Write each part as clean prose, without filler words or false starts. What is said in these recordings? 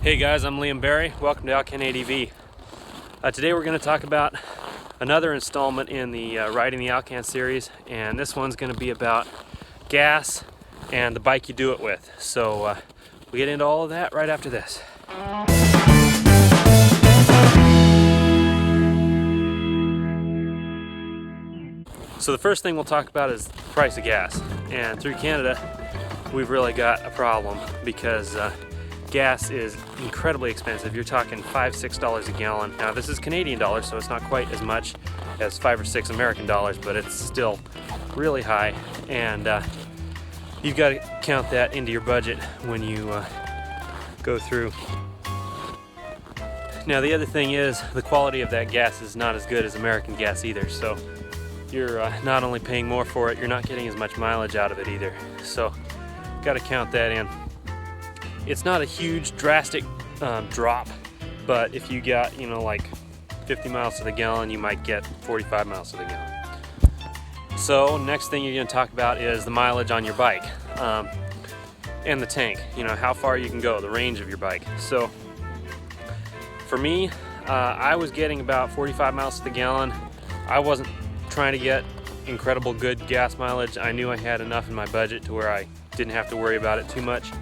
Hey guys, I'm Liam Barry. Welcome to alcanadv. Today we're going to talk about another installment in the Riding the Alcan series, and this one's going to be about gas and the bike you do it with. So we get into all of that right after this. So the first thing we'll talk about is the price of gas. And through Canada, we've really got a problem because gas is incredibly expensive. You're talking $5–6 a gallon. Now this is Canadian dollars, so it's not quite as much as $5 or $6 American dollars, but it's still really high, and you've got to count that into your budget when you go through. Now the other thing is the quality of that gas is not as good as American gas either, so you're not only paying more for it, you're not getting as much mileage out of it either. So got to count that in. It's not a huge drastic drop, but if you got, like 50 miles to the gallon, you might get 45 miles to the gallon. So next thing you're going to talk about is the mileage on your bike and the tank, how far you can go, the range of your bike. So for me, I was getting about 45 miles to the gallon. I wasn't trying to get incredible good gas mileage. I knew I had enough in my budget to where I didn't have to worry about it too much.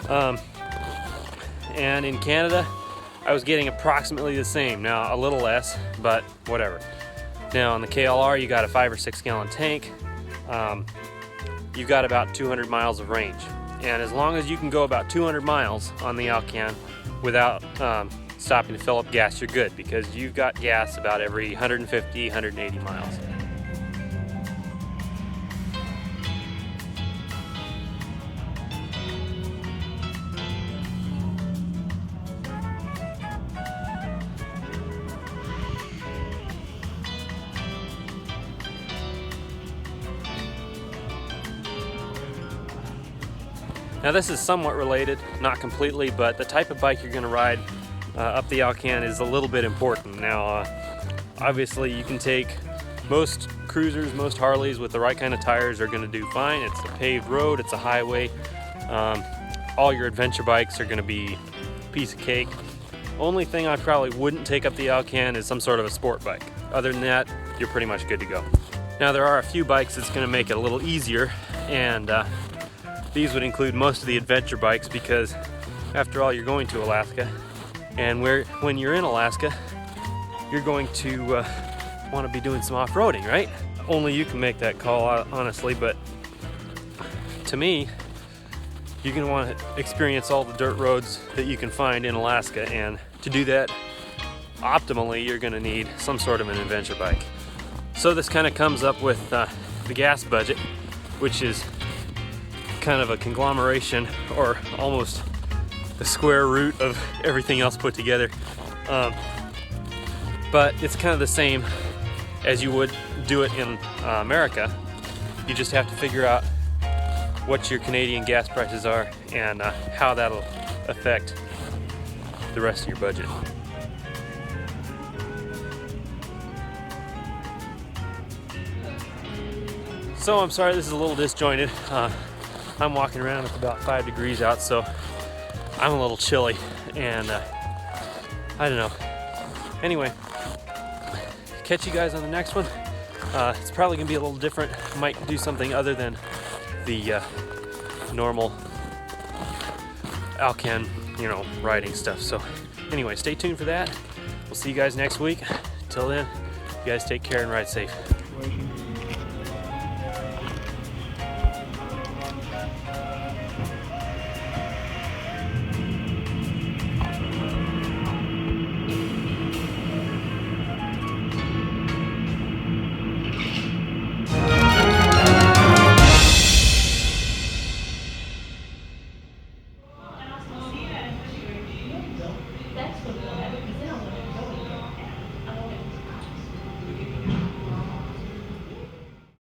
And in Canada, I was getting approximately the same. Now a little less, but whatever. Now on the KLR, you got a 5 or 6 gallon tank. You've got about 200 miles of range. And as long as you can go about 200 miles on the Alcan without stopping to fill up gas, you're good, because you've got gas about every 150, 180 miles. Now this is somewhat related, not completely, but the type of bike you're going to ride up the Alcan is a little bit important. Now obviously you can take most cruisers, most Harleys with the right kind of tires are going to do fine. It's a paved road, it's a highway. All your adventure bikes are going to be a piece of cake. Only thing I probably wouldn't take up the Alcan is some sort of a sport bike. Other than that, you're pretty much good to go. Now there are a few bikes that's going to make it a little easier, and these would include most of the adventure bikes, because after all, you're going to Alaska, and when you're in Alaska, you're going to want to be doing some off-roading, right? Only you can make that call, honestly, but to me, you're going to want to experience all the dirt roads that you can find in Alaska, and to do that optimally, you're going to need some sort of an adventure bike. So this kind of comes up with the gas budget, which is kind of a conglomeration, or almost the square root of everything else put together. But it's kind of the same as you would do it in America. You just have to figure out what your Canadian gas prices are and how that'll affect the rest of your budget. So I'm sorry this is a little disjointed. I'm walking around, it's about 5 degrees out, so I'm a little chilly, and I don't know. Anyway, catch you guys on the next one. It's probably gonna be a little different. Might do something other than the normal Alcan, riding stuff. So anyway, stay tuned for that. We'll see you guys next week. Till then, you guys take care and ride safe.